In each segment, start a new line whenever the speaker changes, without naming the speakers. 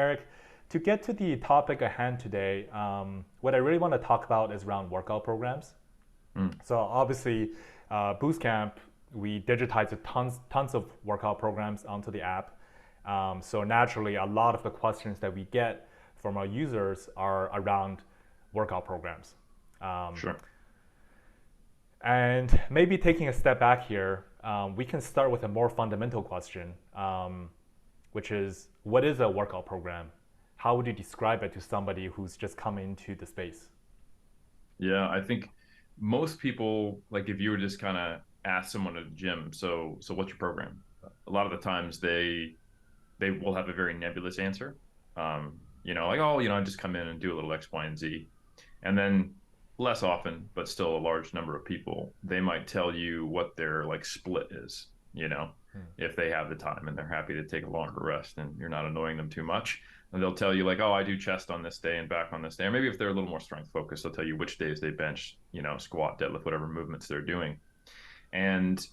Eric, to get to the topic at hand today, what I really want to talk about is around workout programs.
Mm.
So obviously, Boostcamp, we digitize tons of workout programs onto the app. So naturally, a lot of the questions that we get from our users are around workout programs. Um,
Sure.
and maybe taking a step back here, we can start with a more fundamental question, which is what is a workout program? How would you describe it to somebody who's just come into the space?
Yeah, I think most people, like if you were just kind of ask someone at a gym, so what's your program? A lot of the times they will have a very nebulous answer. Like, oh, I just come in and do a little X, Y, and Z. And then less often, but still a large number of people, they might tell you what their like split is,
Hmm.
if they have the time and they're happy to take a longer rest and you're not annoying them too much. And they'll tell you like, oh, I do chest on this day and back on this day. Or maybe if they're a little more strength focused, they'll tell you which days they bench, squat, deadlift, whatever movements they're doing. And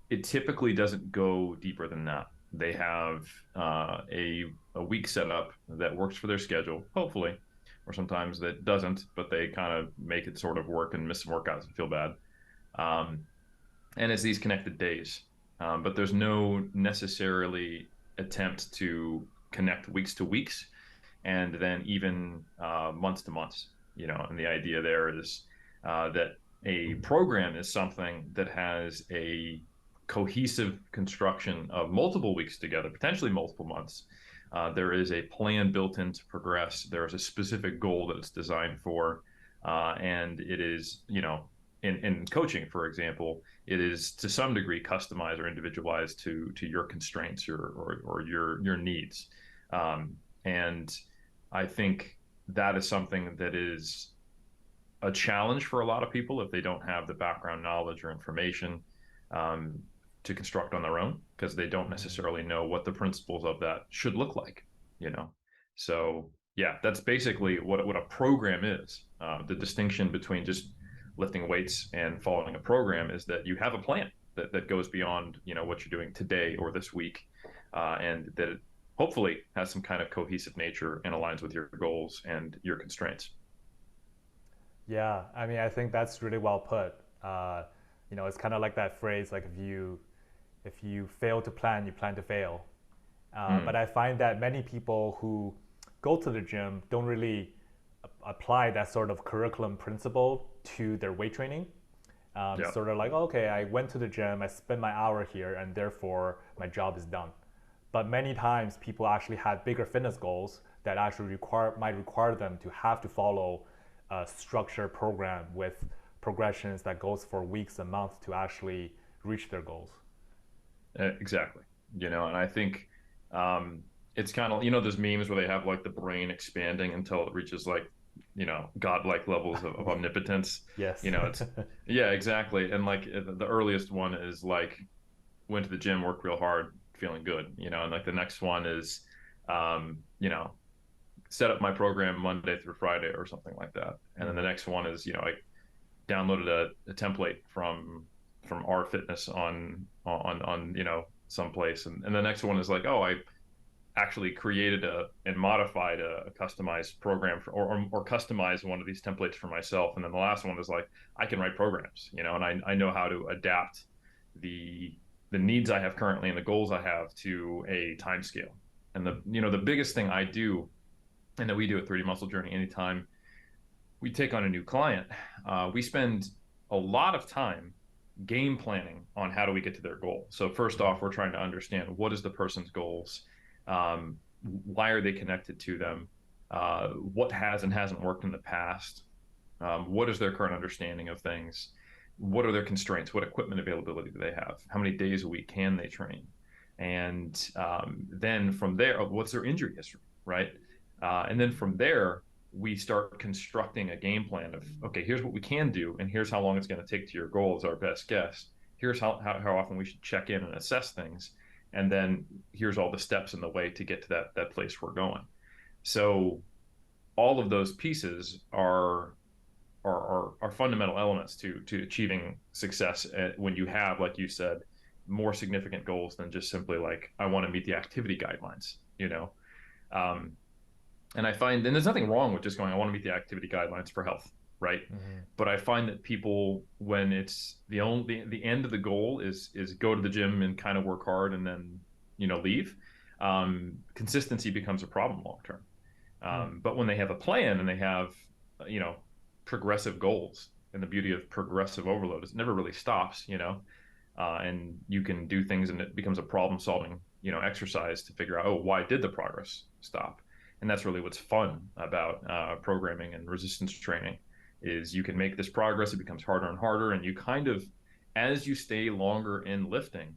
it typically doesn't go deeper than that. They have a week set up that works for their schedule, hopefully, or sometimes that doesn't, but they kind of make it sort of work and miss some workouts and feel bad. Um, and it's these connected days, but there's no necessarily attempt to connect weeks to weeks and then even months to months. And the idea there is that a program is something that has a cohesive construction of multiple weeks together, potentially multiple months. There is a plan built in to progress. There is a specific goal that it's designed for. And it is, in coaching, for example, it is to some degree customized or individualized to your constraints or your needs. And I think that is something that is a challenge for a lot of people if they don't have the background knowledge or information um, to construct on their own because they don't
Mhm.
necessarily know what the principles of that should look like, you know. So yeah, that's basically what a program is. The distinction between just lifting weights and following a program is that you have a plan that goes beyond what you're doing today or this week, and that it hopefully has some kind of cohesive nature and aligns with your goals and your constraints.
Yeah, I mean, I think that's really well put. It's kind of like that phrase, like if you fail to plan, you plan to fail. But
Mm,
I find that many people who go to the gym don't really apply that sort of curriculum principle to their weight training.
yeah.
Sort of like, okay, I went to the gym, I spent my hour here, and therefore my job is done. But many times people actually have bigger fitness goals that actually might require them to have to follow a structured program with progressions that goes for weeks and months to actually reach their goals.
Exactly. And I think it's kind of, those memes where they have like the brain expanding until it reaches like, godlike levels of omnipotence.
Yes.
It's, yeah, exactly. And like the earliest one is like, went to the gym, worked real hard, feeling good, and like the next one is, um, you know, set up my program Monday through Friday or something like that. And then the
Mm.
next one is, I downloaded a template from our fitness on someplace, and the next one is like, oh, I actually created and modified a customized program or customized one of these templates for myself. And then the last one is like, I can write programs, and I know how to adapt the the needs I have currently and the goals I have to a time scale. And the biggest thing I do, and that we do at 3D Muscle Journey, anytime we take on a new client, we spend a lot of time game planning on how do we get to their goal. So first off, we're trying to understand what is the person's goals, um, why are they connected to them, what has and hasn't worked in the past, what is their current understanding of things, what are their constraints, what equipment availability do they have, how many days a week can they train, and then from there, what's their injury history, right? And then from there, we start constructing a game plan of, okay, here's what we can do, and here's how long it's going to take to your goal as our best guess. Here's how often we should check in and assess things. And then here's all the steps in the way to get to that place we're going. So all of those pieces are fundamental elements to achieving success when you have, like you said, more significant goals than just simply like I want to meet the activity guidelines. Um, And I find, and there's nothing wrong with just going, I want to meet the activity guidelines for health, right?
Hmm.
But I find that people, when it's the end of the goal is go to the gym and kind of work hard and then leave, consistency becomes a problem long term.
Mm.
But when they have a plan and they have you know progressive goals, and the beauty of progressive overload is it never really stops, and you can do things and it becomes a problem solving exercise to figure out, oh, why did the progress stop? And that's really what's fun about programming and resistance training is you can make this progress, it becomes harder and harder, and you kind of, as you stay longer in lifting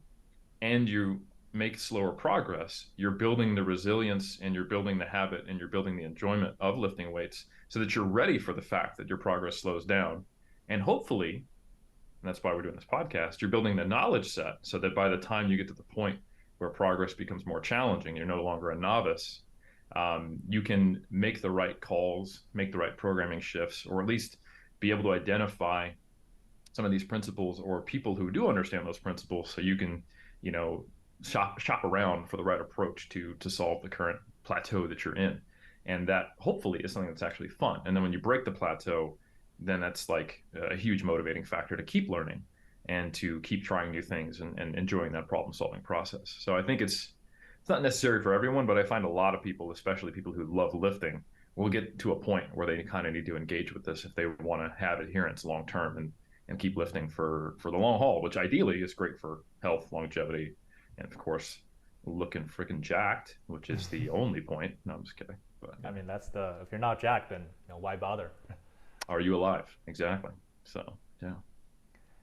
and you make slower progress, you're building the resilience and you're building the habit and you're building the enjoyment of lifting weights so that you're ready for the fact that your progress slows down. And hopefully, and that's why we're doing this podcast, you're building the knowledge set so that by the time you get to the point where progress becomes more challenging, you're no longer a novice. You can make the right calls, make the right programming shifts, or at least be able to identify some of these principles or people who do understand those principles so you can, you know, shop around for the right approach to solve the current plateau that you're in. And that hopefully is something that's actually fun. And then when you break the plateau, then that's like a huge motivating factor to keep learning and to keep trying new things and enjoying that problem solving process. So I think it's not necessary for everyone, but I find a lot of people, especially people who love lifting, will get to a point where they kind of need to engage with this if they want to have adherence long term and keep lifting for the long haul, which ideally is great for health, longevity, and of course, looking freaking jacked, which is the only point. No, I'm just kidding. But
I mean, if you're not jacked, then why bother?
are you alive? Exactly. So, yeah.